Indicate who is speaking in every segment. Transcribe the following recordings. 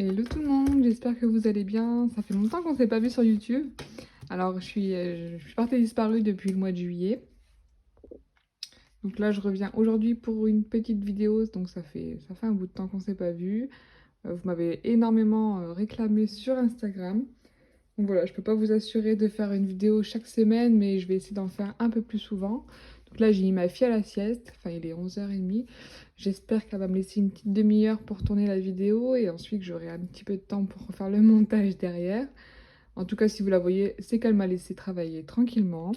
Speaker 1: Hello tout le monde, j'espère que vous allez bien. Ça fait longtemps qu'on ne s'est pas vu sur YouTube. Alors je suis partie disparue depuis le mois de juillet. Donc là je reviens aujourd'hui pour une petite vidéo, donc ça fait un bout de temps qu'on ne s'est pas vu. Vous m'avez énormément réclamé sur Instagram. Donc voilà, je peux pas vous assurer de faire une vidéo chaque semaine, mais je vais essayer d'en faire un peu plus souvent. Donc là j'ai mis ma fille à la sieste, enfin il est 11h30. J'espère qu'elle va me laisser une petite demi-heure pour tourner la vidéo et ensuite j'aurai un petit peu de temps pour faire le montage derrière. En tout cas, si vous la voyez, c'est qu'elle m'a laissé travailler tranquillement.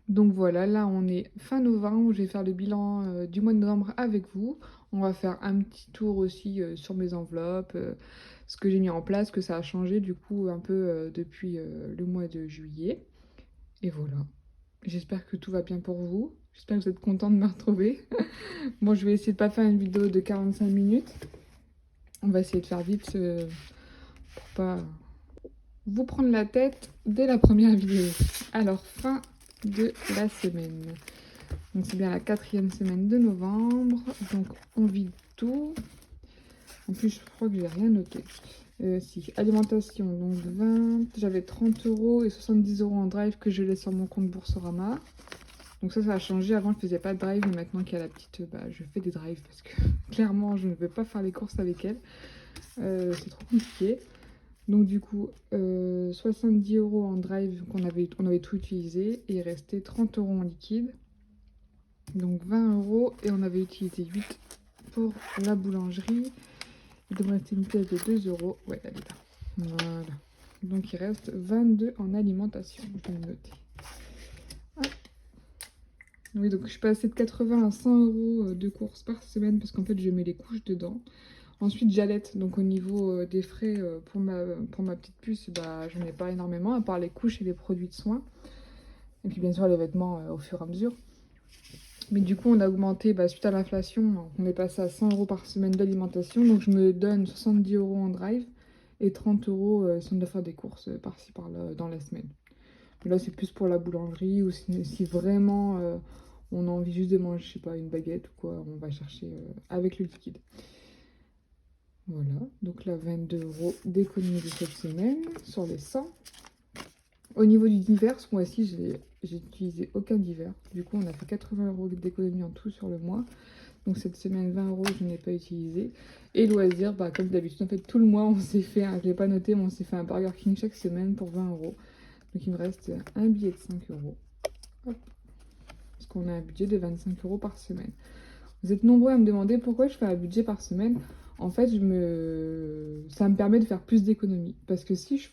Speaker 1: Donc voilà, là on est fin novembre, je vais faire le bilan du mois de novembre avec vous. On va faire un petit tour aussi sur mes enveloppes, ce que j'ai mis en place, que ça a changé du coup un peu depuis le mois de juillet. Et voilà, j'espère que tout va bien pour vous. J'espère que vous êtes contents de me retrouver. Bon, je vais essayer de pas faire une vidéo de 45 minutes. On va essayer de faire vite pour pas vous prendre la tête dès la première vidéo. Alors, fin de la semaine. Donc c'est bien la 4e semaine de novembre. Donc on vide tout. En plus, je crois que j'ai rien noté. Si, alimentation, donc 20. J'avais 30 € et 70 € en drive que je laisse sur mon compte Boursorama. Donc ça a changé. Avant, je faisais pas de drive, mais maintenant qu'il y a la petite, je fais des drives parce que clairement, je ne veux pas faire les courses avec elle. C'est trop compliqué. Donc du coup, 70 € en drive, on avait tout utilisé. Et il restait 30 € en liquide. Donc 20 € et on avait utilisé 8 pour la boulangerie. Il devrait rester une pièce de 2 €. Ouais, elle est là. Voilà. Donc il reste 22 en alimentation. Je vais le noter. Hop. Oui, donc je suis passée de 80 à 100 € de courses par semaine parce qu'en fait je mets les couches dedans. Ensuite j'allaite, donc au niveau des frais pour ma petite puce, bah, j'en ai pas énormément, à part les couches et les produits de soins. Et puis bien sûr les vêtements au fur et à mesure. Mais du coup, on a augmenté, suite à l'inflation, on est passé à 100 € par semaine d'alimentation. Donc je me donne 70 € en drive et 30 € si on doit faire des courses par-ci par-là dans la semaine. Mais là, c'est plus pour la boulangerie ou si vraiment on a envie juste de manger, je sais pas, une baguette ou quoi, on va chercher avec le liquide. Voilà, donc là, 22 € d'économie de cette semaine sur les 100. Au niveau du divers, ce mois-ci, j'ai utilisé aucun divers. Du coup, on a fait 80 € d'économie en tout sur le mois. Donc cette semaine, 20 €, je n'ai pas utilisé. Et loisirs, comme d'habitude, en fait, tout le mois, on s'est fait, je ne l'ai pas noté, mais on s'est fait un Burger King chaque semaine pour 20 €. Donc il me reste un billet de 5 €. Hop. Parce qu'on a un budget de 25 € par semaine. Vous êtes nombreux à me demander pourquoi je fais un budget par semaine. En fait, ça me permet de faire plus d'économies. Parce que si je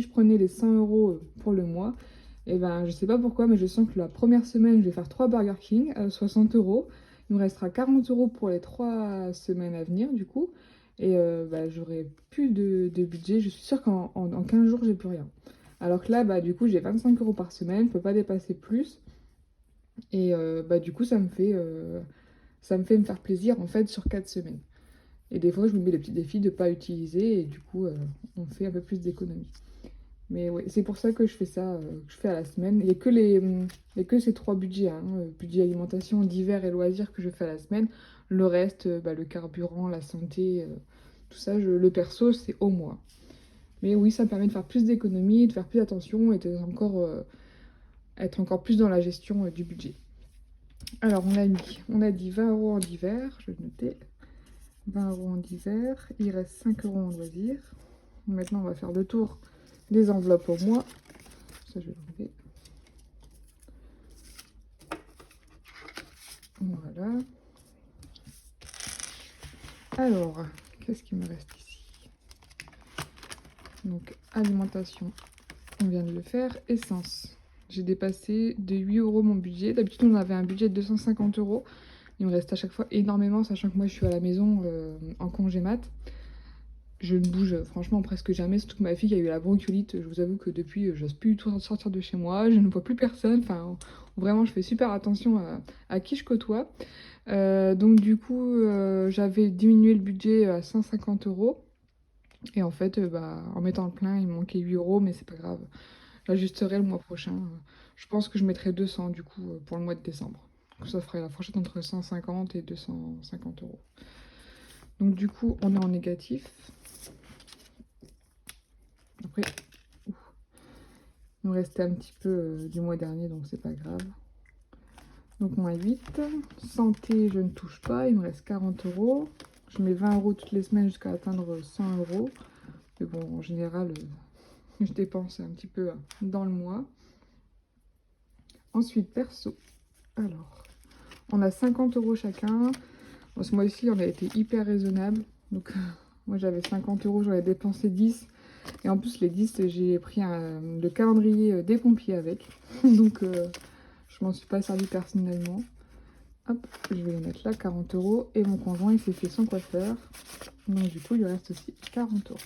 Speaker 1: prenais les 100 € pour le mois, et ben je sais pas pourquoi, mais je sens que la première semaine, je vais faire 3 Burger King à 60 €. Il me restera 40 € pour les 3 semaines à venir, du coup. Et j'aurai plus de budget. Je suis sûre qu'en 15 jours, j'ai plus rien. Alors que là, du coup, j'ai 25 € par semaine, je peux pas dépasser plus. Et du coup, ça me fait me faire plaisir en fait sur 4 semaines. Et des fois, je me mets des petits défis de ne pas utiliser et du coup, on fait un peu plus d'économies. Mais ouais, c'est pour ça que je fais ça, que je fais à la semaine. Il y a que ces 3 budgets, hein, budget alimentation, divers et loisirs que je fais à la semaine. Le reste, le carburant, la santé, tout ça, le perso, c'est au mois. Mais oui, ça me permet de faire plus d'économies, de faire plus attention et être encore plus dans la gestion du budget. Alors, on a dit 20 € en divers, je vais noter. 20 € en divers, il reste 5 € en loisirs. Maintenant, on va faire le tour des enveloppes au mois. Ça, je vais l'enlever. Voilà. Alors, qu'est-ce qui me reste ici? Donc, alimentation, on vient de le faire. Essence, j'ai dépassé de 8 € mon budget. D'habitude, on avait un budget de 250 €. Il me reste à chaque fois énormément, sachant que moi, je suis à la maison en congé mat. Je ne bouge franchement presque jamais, surtout que ma fille a eu la bronchiolite. Je vous avoue que depuis, j'ose plus du tout sortir de chez moi, je ne vois plus personne. Enfin, vraiment, je fais super attention à qui je côtoie. Donc du coup, j'avais diminué le budget à 150 €. Et en fait, en mettant le plein, il me manquait 8 €, mais c'est pas grave. J'ajusterai le mois prochain. Je pense que je mettrai 200 du coup pour le mois de décembre. Donc ça ferait la fourchette entre 150 et 250 €. Donc du coup, on est en négatif. Après, ouf, il me restait un petit peu du mois dernier, donc c'est pas grave. Donc moins 8. Santé, je ne touche pas, il me reste 40 euros. Je mets 20 euros toutes les semaines jusqu'à atteindre 100 euros. Mais bon, en général, je dépense un petit peu dans le mois. Ensuite, perso. Alors, on a 50 euros chacun. Bon, ce mois-ci, on a été hyper raisonnable. Donc, moi, j'avais 50 euros, j'en ai dépensé 10. Et en plus, les 10, j'ai pris le calendrier des pompiers avec. Donc, je m'en suis pas servi personnellement. Hop, je vais les mettre là, 40 euros. Et mon conjoint, il s'est fait son coiffeur. Donc, du coup, il lui reste aussi 40 euros.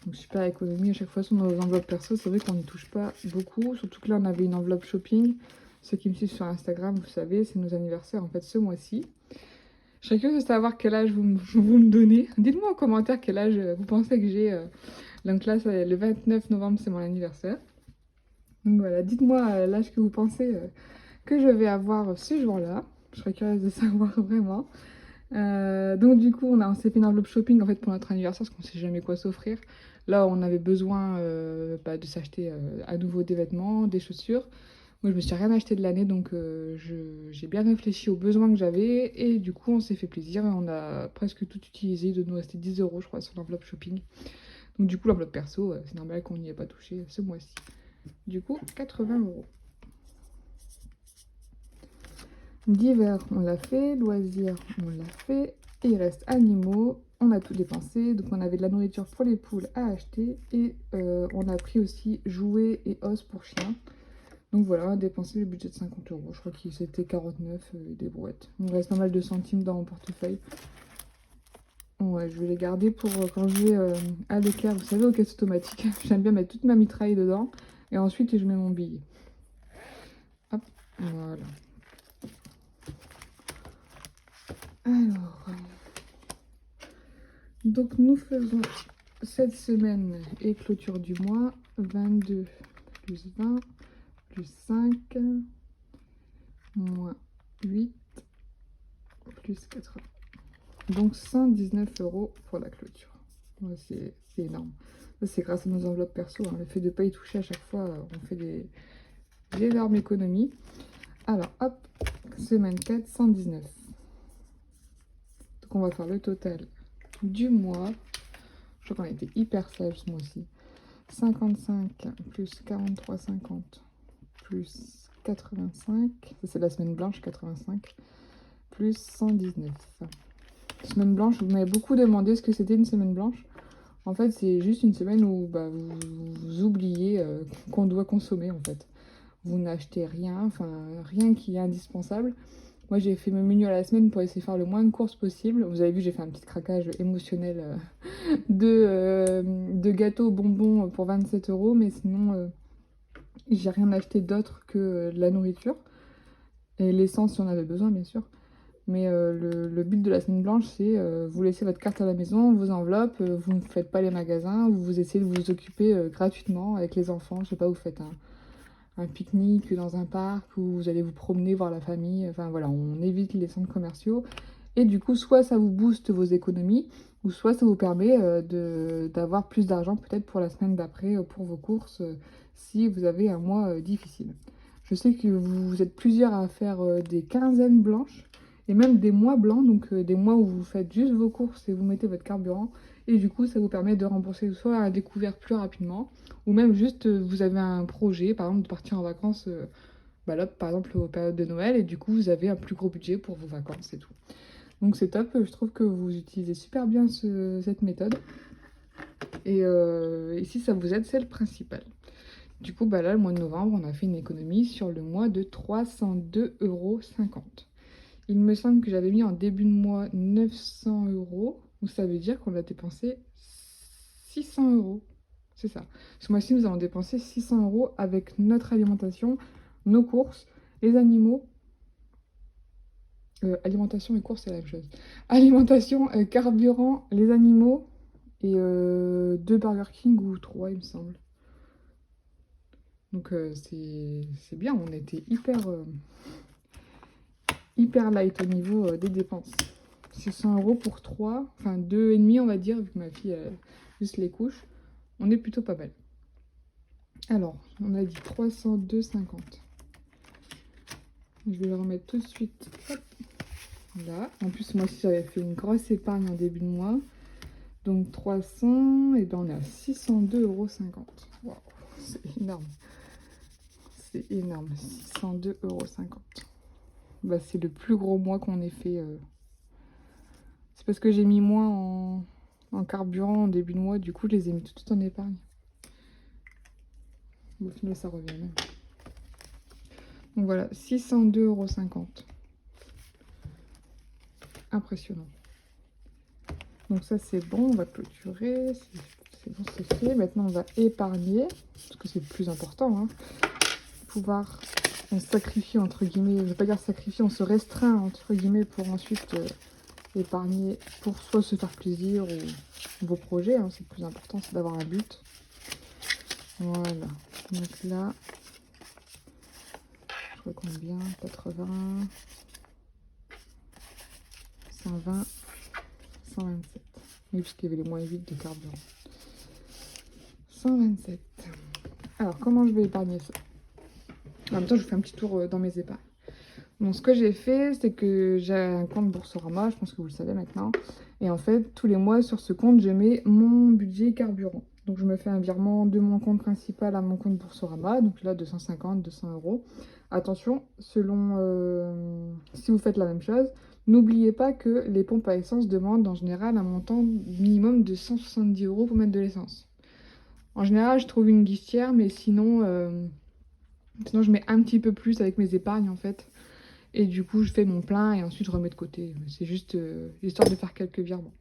Speaker 1: Donc, super économie à chaque fois sur nos enveloppes perso. C'est vrai qu'on n'y touche pas beaucoup. Surtout que là, on avait une enveloppe shopping. Ceux qui me suivent sur Instagram, vous savez, c'est nos anniversaires en fait ce mois-ci. Je serais curieuse de savoir quel âge vous me donnez. Dites-moi en commentaire quel âge vous pensez que j'ai. Donc là, le 29 novembre, c'est mon anniversaire. Donc voilà, dites-moi l'âge que vous pensez que je vais avoir ce jour-là. Je serais curieuse de savoir vraiment. Donc du coup, on s'est fait une enveloppe shopping en fait pour notre anniversaire parce qu'on sait jamais quoi s'offrir. Là, on avait besoin de s'acheter à nouveau des vêtements, des chaussures. Moi, je me suis rien acheté de l'année, donc j'ai bien réfléchi aux besoins que j'avais. Et du coup, on s'est fait plaisir et on a presque tout utilisé. Il doit nous rester 10 euros, je crois, sur l'enveloppe shopping. Donc du coup, l'enveloppe perso, c'est normal qu'on n'y ait pas touché ce mois-ci. Du coup, 80 euros. Divers, on l'a fait. Loisirs, on l'a fait. Et il reste animaux. On a tout dépensé. Donc on avait de la nourriture pour les poules à acheter. Et on a pris aussi jouets et os pour chiens. Donc voilà, on a dépensé le budget de 50 euros. Je crois que c'était 49 des brouettes. Il me reste pas mal de centimes dans mon portefeuille. Ouais, je vais les garder pour quand je vais à Leclerc, vous savez, aux caisses automatiques. J'aime bien mettre toute ma mitraille dedans. Et ensuite, je mets mon billet. Hop, voilà. Alors, donc nous faisons cette semaine et clôture du mois. 22 plus 20 plus 5 moins 8 plus 80. Donc 119 euros pour la clôture. Ouais, c'est énorme. Ça, c'est grâce à nos enveloppes perso. Hein. Le fait de ne pas y toucher à chaque fois, on fait des énormes économies. Alors, hop, semaine 4, 119. Donc on va faire le total du mois. Je crois qu'on a été hyper sage ce mois-ci. 55 plus 43,50 plus 85. Ça, c'est la semaine blanche, 85. Plus 119. Semaine blanche, vous m'avez beaucoup demandé ce que c'était une semaine blanche. En fait, c'est juste une semaine où vous oubliez qu'on doit consommer, en fait. Vous n'achetez rien, enfin, rien qui est indispensable. Moi, j'ai fait mes menus à la semaine pour essayer de faire le moins de courses possible. Vous avez vu, j'ai fait un petit craquage émotionnel de gâteaux bonbons pour 27 euros. Mais sinon, j'ai rien acheté d'autre que de la nourriture. Et l'essence si on avait besoin, bien sûr. Mais le but de la semaine blanche, c'est vous laissez votre carte à la maison, vos enveloppes, vous ne faites pas les magasins, vous essayez de vous occuper gratuitement avec les enfants. Je sais pas, vous faites un pique-nique dans un parc où vous allez vous promener, voir la famille. Enfin voilà, on évite les centres commerciaux. Et du coup, soit ça vous booste vos économies, ou soit ça vous permet d'avoir plus d'argent peut-être pour la semaine d'après, pour vos courses, si vous avez un mois difficile. Je sais que vous êtes plusieurs à faire des quinzaines blanches, et même des mois blancs, donc des mois où vous faites juste vos courses et vous mettez votre carburant. Et du coup, ça vous permet de rembourser soit à la découverte plus rapidement, ou même juste vous avez un projet, par exemple de partir en vacances, là, par exemple aux périodes de Noël, et du coup vous avez un plus gros budget pour vos vacances et tout. Donc c'est top, je trouve que vous utilisez super bien cette méthode. Et si ça vous aide, c'est le principal. Du coup, là, le mois de novembre, on a fait une économie sur le mois de 302,50 €. Il me semble que j'avais mis en début de mois 900 €, donc ça veut dire qu'on a dépensé 600 €. C'est ça. Ce mois-ci, nous avons dépensé 600 € avec notre alimentation, nos courses, les animaux. Alimentation et courses, c'est la même chose. Alimentation, carburant, les animaux et 2 Burger King ou 3, il me semble. Donc c'est bien, on était hyper light au niveau des dépenses. 600 € pour 3, enfin 2,5 on va dire, vu que ma fille juste les couches. on est plutôt pas mal. Alors, on a dit 302,50. Je vais le remettre tout de suite. Hop, là. En plus, moi aussi, j'avais fait une grosse épargne en début de mois. Donc 300, et ben on est à 602,50 €. Waouh, c'est énorme. C'est énorme, 602,50 €. Bah, c'est le plus gros mois qu'on ait fait. C'est parce que j'ai mis moins en carburant en début de mois, du coup je les ai mis tout en épargne. Au final ça revient même. Donc voilà, 602,50 €. Impressionnant. Donc ça c'est bon, on va clôturer. C'est bon, c'est fait. Maintenant on va épargner, parce que c'est le plus important. Hein. Pouvoir on se sacrifie entre guillemets, je ne vais pas dire sacrifier, on se restreint entre guillemets pour ensuite épargner pour soit se faire plaisir ou vos projets. Hein. C'est le plus important, c'est d'avoir un but. Voilà. Donc là, je crois combien 80, 120, 127. Oui, puisqu'il y avait les moins 8 de carburant. 127. Alors, comment je vais épargner ça? En même temps, je fais un petit tour dans mes épargnes. Donc, ce que j'ai fait, c'est que j'ai un compte Boursorama, je pense que vous le savez maintenant. Et en fait, tous les mois, sur ce compte, je mets mon budget carburant. Donc, je me fais un virement de mon compte principal à mon compte Boursorama. Donc là, 250, 200 €. Attention, selon si vous faites la même chose, n'oubliez pas que les pompes à essence demandent en général un montant minimum de 170 € pour mettre de l'essence. En général, je trouve une guichetière, mais sinon, je mets un petit peu plus avec mes épargnes en fait. Et du coup, je fais mon plein et ensuite je remets de côté. C'est juste histoire de faire quelques virements.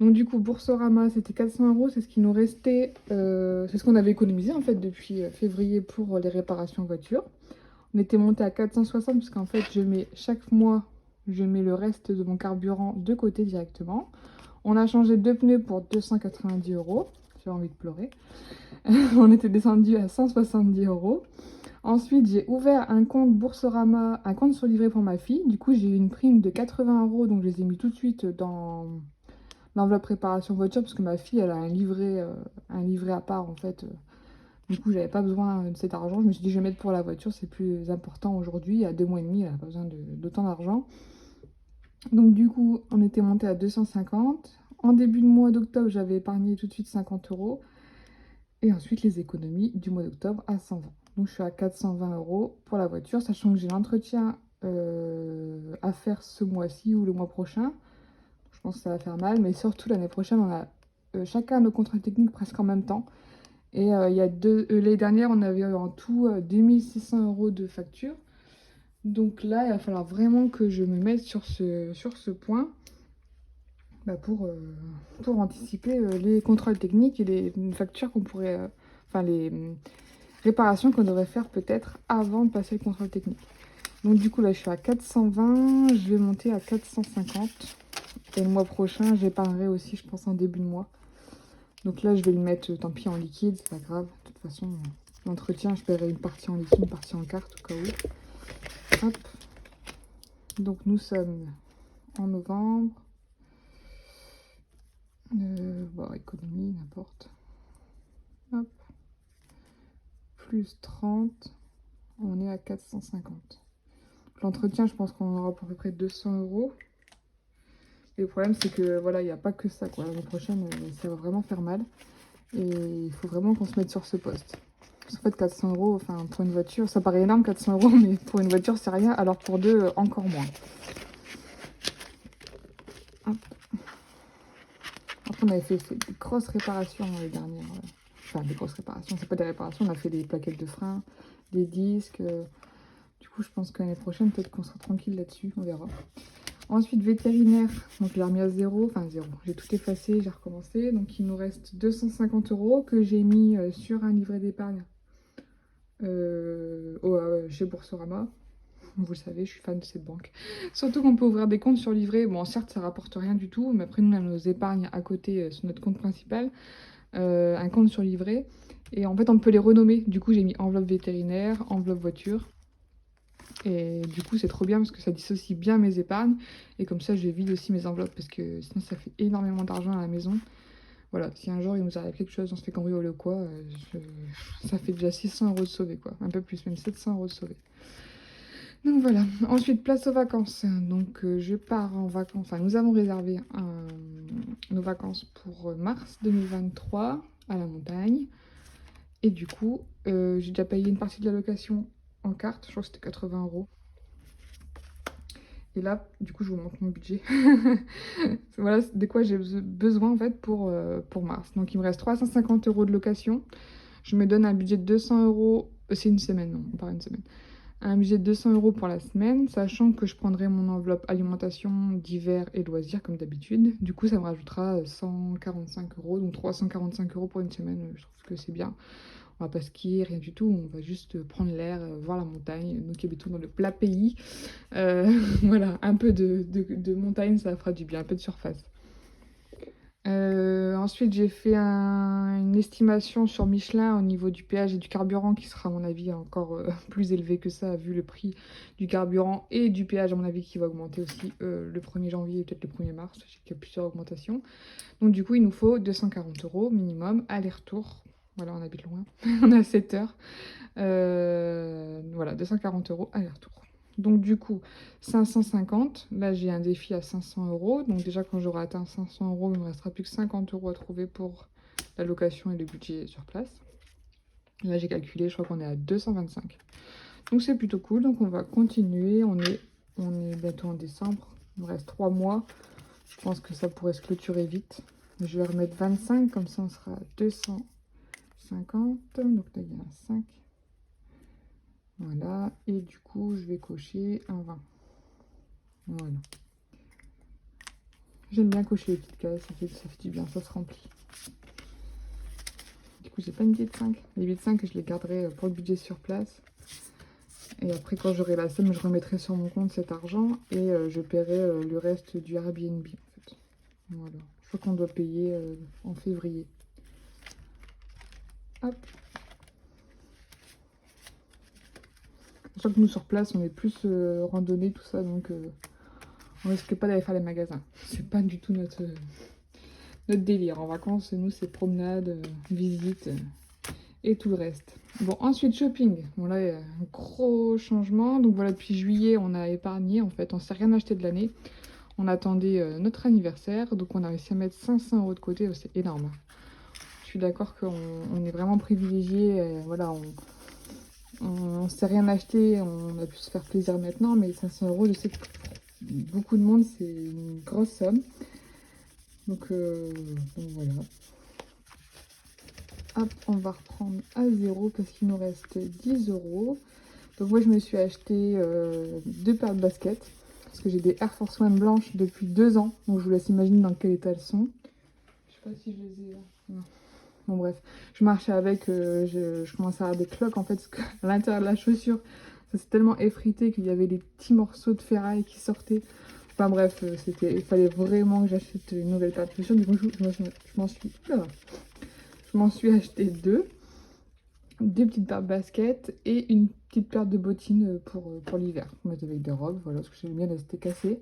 Speaker 1: Donc du coup, Boursorama, c'était 400 €. C'est ce qui nous restait. C'est ce qu'on avait économisé en fait depuis février pour les réparations voiture. On était monté à 460 parce qu'en fait, chaque mois, je mets le reste de mon carburant de côté directement. On a changé 2 pneus pour 290 €. J'ai envie de pleurer. On était descendu à 170 €. Ensuite, j'ai ouvert un compte Boursorama, un compte sur livret pour ma fille. Du coup, j'ai eu une prime de 80 €, donc je les ai mis tout de suite dans l'enveloppe préparation voiture parce que ma fille, elle a un livret à part en fait. Du coup, j'avais pas besoin de cet argent. Je me suis dit, je vais mettre pour la voiture, c'est plus important aujourd'hui. À 2 mois et demi, elle n'a pas besoin d'autant d'argent. Donc, du coup, on était monté à 250. En début de mois d'octobre, j'avais épargné tout de suite 50 €. Et ensuite, les économies du mois d'octobre à 120. Donc, je suis à 420 € pour la voiture, sachant que j'ai l'entretien à faire ce mois-ci ou le mois prochain. Je pense que ça va faire mal, mais surtout l'année prochaine, on a chacun nos contrôles techniques presque en même temps. Et l'année dernière, on avait en tout 2600 € de facture. Donc là, il va falloir vraiment que je me mette sur ce point pour anticiper les contrôles techniques et les factures qu'on pourrait... les réparations qu'on devrait faire peut-être avant de passer le contrôle technique. Donc du coup, là, je suis à 420. Je vais monter à 450. Et le mois prochain, j'épargnerai aussi, je pense, en début de mois. Donc là, je vais le mettre, tant pis, en liquide, c'est pas grave. De toute façon, l'entretien, je paierai une partie en liquide, une partie en carte, au cas où. Hop. Donc nous sommes en novembre. Économie, n'importe. Hop. Plus 30. On est à 450. L'entretien, je pense qu'on aura pour à peu près 200 €. Et le problème, c'est que voilà, il n'y a pas que ça, quoi. L'année prochaine, ça va vraiment faire mal. Et il faut vraiment qu'on se mette sur ce poste. Parce qu'en fait, 400 €, enfin, pour une voiture, ça paraît énorme, 400 €, mais pour une voiture, c'est rien. Alors pour deux, encore moins. Hop. Après, on avait fait des grosses réparations les dernières. Enfin, des grosses réparations. C'est pas des réparations, on a fait des plaquettes de frein, des disques. Du coup, je pense que l'année prochaine, peut-être qu'on sera tranquille là-dessus. On verra. Ensuite, vétérinaire, donc je l'ai remis à zéro, enfin zéro, j'ai tout effacé, j'ai recommencé. Donc il nous reste 250 € que j'ai mis sur un livret d'épargne chez Boursorama. Vous le savez, je suis fan de cette banque. Surtout qu'on peut ouvrir des comptes sur livret. Bon, certes, ça rapporte rien du tout, mais après, nous, on a nos épargnes à côté sur notre compte principal. Un compte sur livret. Et en fait, on peut les renommer. Du coup, j'ai mis enveloppe vétérinaire, enveloppe voiture. Et du coup, c'est trop bien parce que ça dissocie bien mes épargnes. Et comme ça, je vide aussi mes enveloppes parce que sinon, ça fait énormément d'argent à la maison. Voilà, si un jour il nous arrive quelque chose, on se fait cambrioler ou quoi, ça fait déjà 600 € de sauver, quoi. Un peu plus, même 700 € de sauver. Donc voilà. Ensuite, place aux vacances. Donc je pars en vacances. Enfin, nous avons réservé nos vacances pour mars 2023 à la montagne. Et du coup, j'ai déjà payé une partie de la location en carte. Je crois que c'était 80 €. Et là, du coup, je vous montre mon budget. Voilà de quoi j'ai besoin en fait pour mars. Donc il me reste 350 € de location. Je me donne un budget de 200 €. C'est une semaine, non, on part une semaine. Un budget de 200 € pour la semaine, sachant que je prendrai mon enveloppe alimentation d'hiver et loisirs comme d'habitude. Du coup, ça me rajoutera 145 €, donc 345 € pour une semaine. Je trouve que c'est bien. On va pas skier, rien du tout. On va juste prendre l'air, voir la montagne. Nous qui habitons dans le plat pays. Voilà, un peu de montagne, ça fera du bien, un peu de surface. Ensuite, j'ai fait une estimation sur Michelin au niveau du péage et du carburant qui sera, à mon avis, encore plus élevé que ça, vu le prix du carburant et du péage, à mon avis, qui va augmenter aussi le 1er janvier et peut-être le 1er mars. Je sais qu'il y a plusieurs augmentations. Donc, du coup, il nous faut 240 € minimum, aller-retour. Voilà, on habite loin, on a 7 heures. Voilà, 240 € aller-retour. Donc du coup, 550. Là, j'ai un défi à 500 €. Donc déjà, quand j'aurai atteint 500 €, il me restera plus que 50 € à trouver pour la location et le budget sur place. Là, j'ai calculé, je crois qu'on est à 225. Donc c'est plutôt cool. Donc on va continuer. On est bientôt en décembre. Il me reste 3 mois. Je pense que ça pourrait se clôturer vite. Je vais remettre 25, comme ça on sera à 250. Donc là, il y a un 5. Voilà, et du coup, je vais cocher un 20. Voilà. J'aime bien cocher les petites cases, ça fait du bien, ça se remplit. Du coup, j'ai pas une billet de 5. Les billets de 5, je les garderai pour le budget sur place. Et après, quand j'aurai la somme, je remettrai sur mon compte cet argent et je paierai le reste du Airbnb, en fait. Voilà. Je crois qu'on doit payer en février. Hop. Je crois que nous, sur place, on est plus randonnée, tout ça, donc on risque pas d'aller faire les magasins. C'est pas du tout notre délire. En vacances, nous, c'est promenade, visite et tout le reste. Bon, ensuite, shopping. Bon, là, il y a un gros changement. Donc voilà, depuis juillet, on a épargné. En fait, on s'est rien acheté de l'année. On attendait notre anniversaire. Donc, on a réussi à mettre 500 € de côté. Oh, c'est énorme. Je suis d'accord qu'on est vraiment privilégié. Voilà, on s'est rien acheté. On a pu se faire plaisir maintenant. Mais 500 €, je sais que pour beaucoup de monde, c'est une grosse somme. Donc voilà. Hop, on va reprendre à 0 parce qu'il nous reste 10 €. Donc moi, je me suis acheté 2 paires de baskets. Parce que j'ai des Air Force One blanches depuis 2 ans. Donc je vous laisse imaginer dans quel état elles sont. Je sais pas si je les ai là. Non. Bon bref, je marchais avec, je commençais à avoir des cloques en fait. Parce qu'à l'intérieur de la chaussure, ça s'est tellement effrité qu'il y avait des petits morceaux de ferraille qui sortaient. Enfin bref, il fallait vraiment que j'achète une nouvelle paire de chaussures. Du coup, je m'en suis acheté 2 petites paires de baskets et une petite paire de bottines pour l'hiver. On mettre avec des robes, voilà, parce que j'aime bien rester cassée.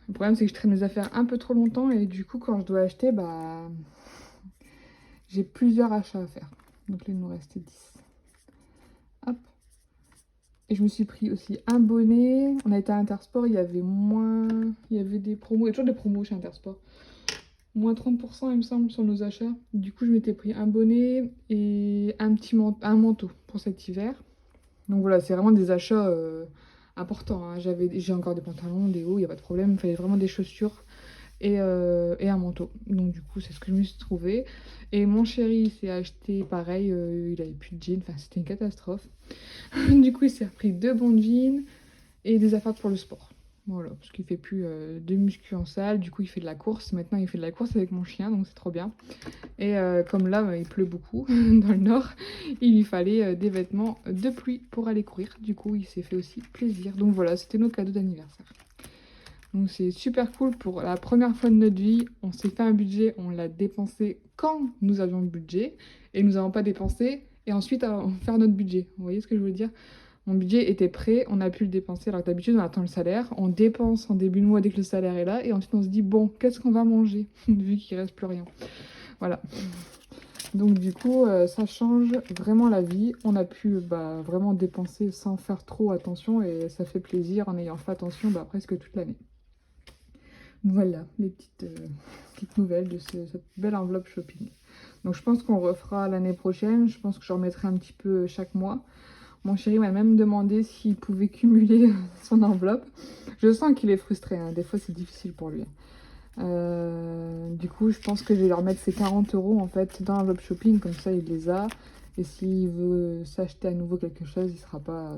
Speaker 1: Le problème, c'est que je traîne mes affaires un peu trop longtemps et du coup, quand je dois acheter, bah, j'ai plusieurs achats à faire. Donc là, il nous reste 10. Hop. Et je me suis pris aussi un bonnet. On a été à Intersport, il y avait des promos. Il y a toujours des promos chez Intersport. Moins 30% il me semble sur nos achats. Du coup je m'étais pris un bonnet et un manteau pour cet hiver. Donc voilà, c'est vraiment des achats importants, hein. J'ai encore des pantalons, des hauts, il n'y a pas de problème. Il fallait vraiment des chaussures et un manteau. Donc du coup c'est ce que je me suis trouvé. Et mon chéri s'est acheté pareil, il avait plus de jeans, enfin c'était une catastrophe. Du coup il s'est repris 2 bons jeans et des affaires pour le sport. Voilà, parce qu'il fait plus de muscu en salle, du coup il fait de la course. Maintenant il fait de la course avec mon chien, donc c'est trop bien. Et comme là, il pleut beaucoup dans le nord, il lui fallait des vêtements de pluie pour aller courir. Du coup, il s'est fait aussi plaisir. Donc voilà, c'était nos cadeaux d'anniversaire. Donc c'est super cool pour la première fois de notre vie. On s'est fait un budget, on l'a dépensé quand nous avions le budget. Et nous n'avons pas dépensé et ensuite à faire notre budget. Vous voyez ce que je veux dire ? Mon budget était prêt, on a pu le dépenser. Alors que d'habitude, on attend le salaire, on dépense en début de mois dès que le salaire est là. Et ensuite, on se dit, bon, qu'est-ce qu'on va manger vu qu'il ne reste plus rien. Voilà. Donc du coup, ça change vraiment la vie. On a pu vraiment dépenser sans faire trop attention et ça fait plaisir en ayant fait attention presque toute l'année. Voilà les petites nouvelles de cette belle enveloppe shopping. Donc je pense qu'on refera l'année prochaine. Je pense que je remettrai un petit peu chaque mois. Mon chéri m'a même demandé s'il pouvait cumuler son enveloppe. Je sens qu'il est frustré, hein. Des fois c'est difficile pour lui. Du coup, je pense que je vais leur mettre ses 40 € en fait dans l'enveloppe shopping, comme ça il les a. Et s'il veut s'acheter à nouveau quelque chose, il sera pas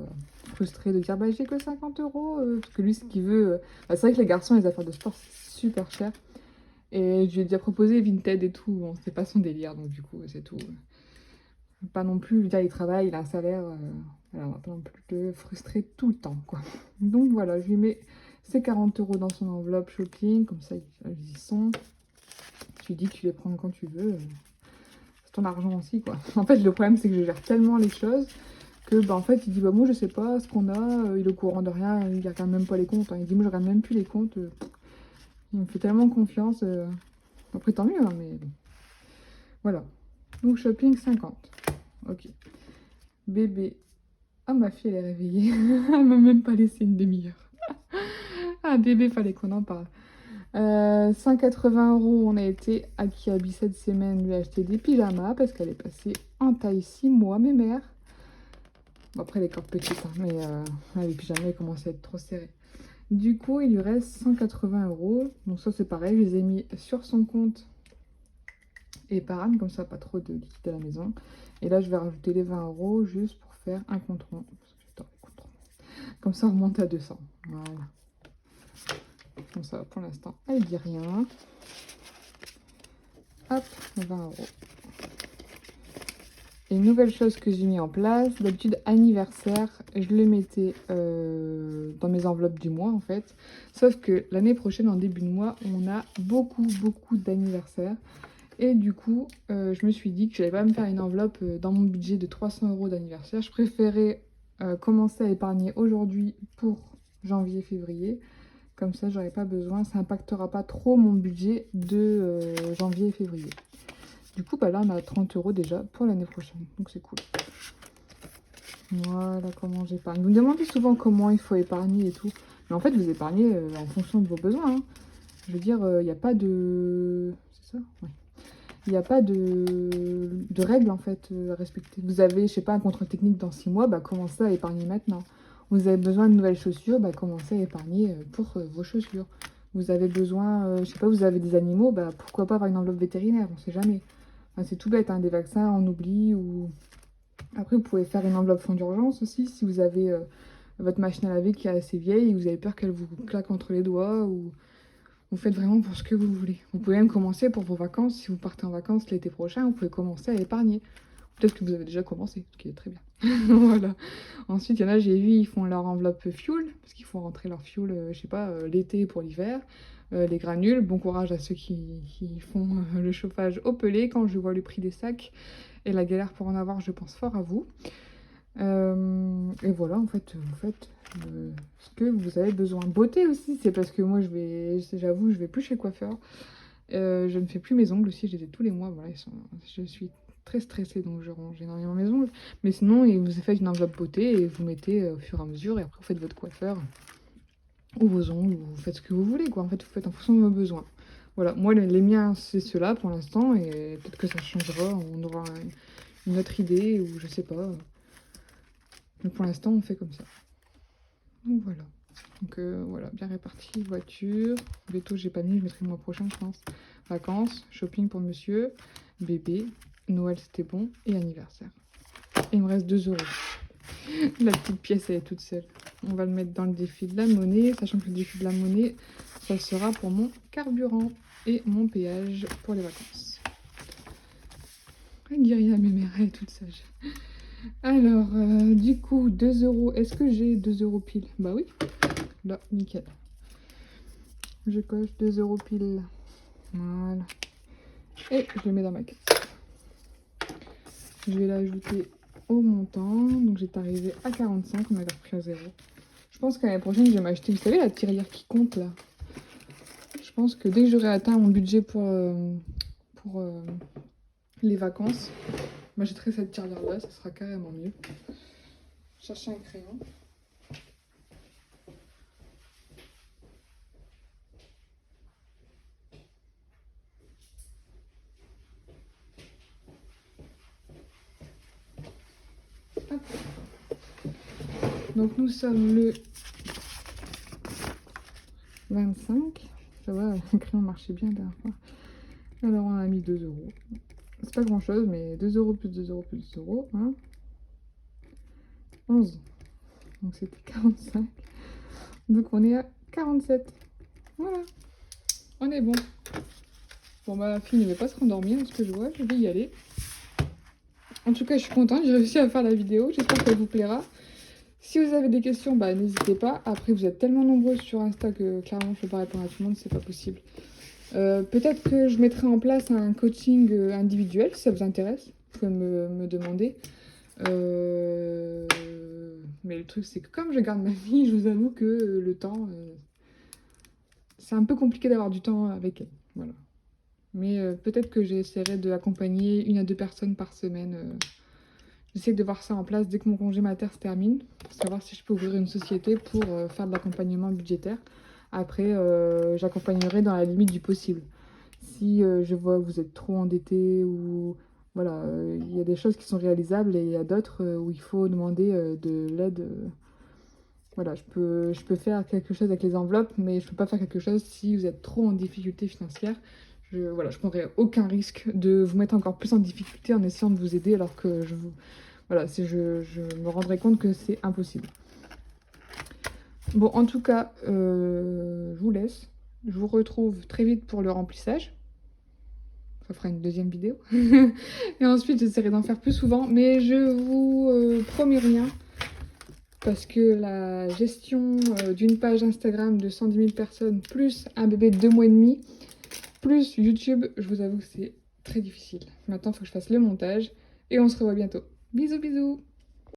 Speaker 1: frustré de dire bah j'ai que 50 €. Parce que lui, ce qu'il veut. C'est vrai que les garçons, les affaires de sport, c'est super cher. Et je lui ai déjà proposé Vinted et tout. Bon, c'est pas son délire, donc du coup, c'est tout. Pas non plus, il travaille, il a un salaire. Voilà, on va pas non plus le frustrer tout le temps, quoi. Donc voilà, je lui mets ses 40 € dans son enveloppe shopping, comme ça ils y sont. Tu dis que tu les prends quand tu veux. C'est ton argent aussi, quoi. En fait, le problème, c'est que je gère tellement les choses que, en fait, il dit, moi, je sais pas ce qu'on a. Il est au courant de rien. Il regarde même pas les comptes, hein. Il dit, moi, je regarde même plus les comptes. Il me fait tellement confiance. Après, tant mieux, hein, mais bon. Voilà. Donc, shopping 50. Ok. Bébé. Ah, ma fille, elle est réveillée. Elle m'a même pas laissé une demi-heure. Ah, bébé, fallait qu'on en parle. 180 €, on a été à Kiabi cette semaine lui acheter des pyjamas parce qu'elle est passée en taille 6 mois, mes mères. Bon, après, elle est encore petite, hein, mais les pyjamas ils commencent à être trop serrés. Du coup, il lui reste 180 €. Donc, ça, c'est pareil, je les ai mis sur son compte épargne, comme ça, pas trop de liquide à la maison. Et là, je vais rajouter les 20 € juste pour faire un compte rond. Parce que j'adore les comptes ronds. Comme ça, on remonte à 200. Voilà. Comme ça, pour l'instant, elle dit rien. Hop, 20 €. Et une nouvelle chose que j'ai mis en place, d'habitude anniversaire, je le mettais dans mes enveloppes du mois en fait. Sauf que l'année prochaine, en début de mois, on a beaucoup d'anniversaires. Et du coup, je me suis dit que je n'allais pas me faire une enveloppe dans mon budget de 300 € d'anniversaire. Je préférais commencer à épargner aujourd'hui pour janvier, février. Comme ça, j'aurais pas besoin, ça impactera pas trop mon budget de janvier et février. Du coup, là, on a 30 € déjà pour l'année prochaine. Donc, c'est cool. Voilà comment j'épargne. Vous me demandez souvent comment il faut épargner et tout. Mais en fait, vous épargnez en fonction de vos besoins, hein. Je veux dire, il n'y a pas de... C'est ça? Ouais. Il n'y a pas de règles, en fait, à respecter. Vous avez, je sais pas, un contrôle technique dans 6 mois, commencez à épargner maintenant. Vous avez besoin de nouvelles chaussures, commencez à épargner pour vos chaussures. Vous avez besoin, je sais pas, vous avez des animaux, pourquoi pas avoir une enveloppe vétérinaire, on sait jamais. Enfin, c'est tout bête, hein, des vaccins, on oublie. Ou après, vous pouvez faire une enveloppe fonds d'urgence aussi, si vous avez votre machine à laver qui est assez vieille et vous avez peur qu'elle vous claque entre les doigts. Ou vous faites vraiment pour ce que vous voulez. Vous pouvez même commencer pour vos vacances. Si vous partez en vacances l'été prochain, vous pouvez commencer à épargner. Peut-être que vous avez déjà commencé, ce qui est très bien. Voilà. Ensuite, il y en a, j'ai vu, ils font leur enveloppe fuel, parce qu'il faut rentrer leur fuel, je sais pas, l'été pour l'hiver. Les granules, bon courage à ceux qui font le chauffage au pelé. Quand je vois le prix des sacs et la galère pour en avoir, je pense fort à vous. Et voilà, en fait, vous faites ce que vous avez besoin. Beauté aussi, c'est parce que moi, j'avoue, je vais plus chez le coiffeur. Je ne fais plus mes ongles aussi, je les ai tous les mois. Voilà, je suis très stressée, donc je range énormément mes ongles. Mais sinon, vous faites une enveloppe beauté et vous mettez au fur et à mesure. Et après, vous faites votre coiffeur ou vos ongles, ou vous faites ce que vous voulez, quoi. En fait, vous faites en fonction de vos besoins. Voilà, moi, les miens, c'est ceux-là pour l'instant. Et peut-être que ça changera, on aura une autre idée, ou je sais pas. Mais pour l'instant, on fait comme ça. Donc voilà. Donc voilà, bien réparti. Voiture, veto, j'ai pas mis, je mettrai le mois prochain, je pense. Vacances, shopping pour monsieur, bébé, Noël, c'était bon, et anniversaire. Et il me reste 2 €. La petite pièce, elle est toute seule. On va le mettre dans le défi de la monnaie, sachant que le défi de la monnaie, ça sera pour mon carburant et mon péage pour les vacances. Elle dit rien, mais mère, elle est toute sage. Alors, du coup, 2 €. Est-ce que j'ai 2 € pile? Bah oui. Là, nickel. Je coche 2 € pile. Voilà. Et je le mets dans ma caisse. Je vais l'ajouter au montant. Donc, j'étais arrivée à 45. On avait repris à 0. Je pense qu'à l'année prochaine, je vais m'acheter, vous savez, la tirelire qui compte, là. Je pense que dès que j'aurai atteint mon budget pour les vacances. M'achèterai cette tirelire-là, ça sera carrément mieux. Chercher un crayon. Hop. Donc nous sommes le 25. Ça va, le crayon marchait bien la dernière fois. Alors on a mis 2 €. C'est pas grand chose, mais 2 € plus 2 € plus 2 €. Hein. 11. Donc c'était 45. Donc on est à 47. Voilà. On est bon. Bon, ma fille ne va pas se rendormir, ce que je vois. Je vais y aller. En tout cas, je suis contente. J'ai réussi à faire la vidéo. J'espère qu'elle vous plaira. Si vous avez des questions, bah, n'hésitez pas. Après, vous êtes tellement nombreux sur Insta que clairement, je ne peux pas répondre à tout le monde. C'est pas possible. Peut-être que je mettrai en place un coaching individuel si ça vous intéresse. Vous pouvez me demander. Mais le truc, c'est que comme je garde ma fille, je vous avoue que le temps, c'est un peu compliqué d'avoir du temps avec elle. Voilà. Mais peut-être que j'essaierai d'accompagner 1 à 2 personnes par semaine. J'essaie de voir ça en place dès que mon congé mater se termine, pour savoir si je peux ouvrir une société pour faire de l'accompagnement budgétaire. Après, j'accompagnerai dans la limite du possible. Si je vois que vous êtes trop endetté ou voilà, il y a des choses qui sont réalisables et il y a d'autres où il faut demander de l'aide. Voilà, je peux faire quelque chose avec les enveloppes, mais je peux pas faire quelque chose si vous êtes trop en difficulté financière. Voilà, je prendrai aucun risque de vous mettre encore plus en difficulté en essayant de vous aider alors que voilà, je me rendrai compte que c'est impossible. Bon, en tout cas, je vous laisse. Je vous retrouve très vite pour le remplissage. Ça fera une deuxième vidéo. Et ensuite, j'essaierai d'en faire plus souvent. Mais je vous promets rien. Parce que la gestion d'une page Instagram de 110 000 personnes, plus un bébé de 2 mois et demi, plus YouTube, je vous avoue que c'est très difficile. Maintenant, il faut que je fasse le montage. Et on se revoit bientôt. Bisous, bisous!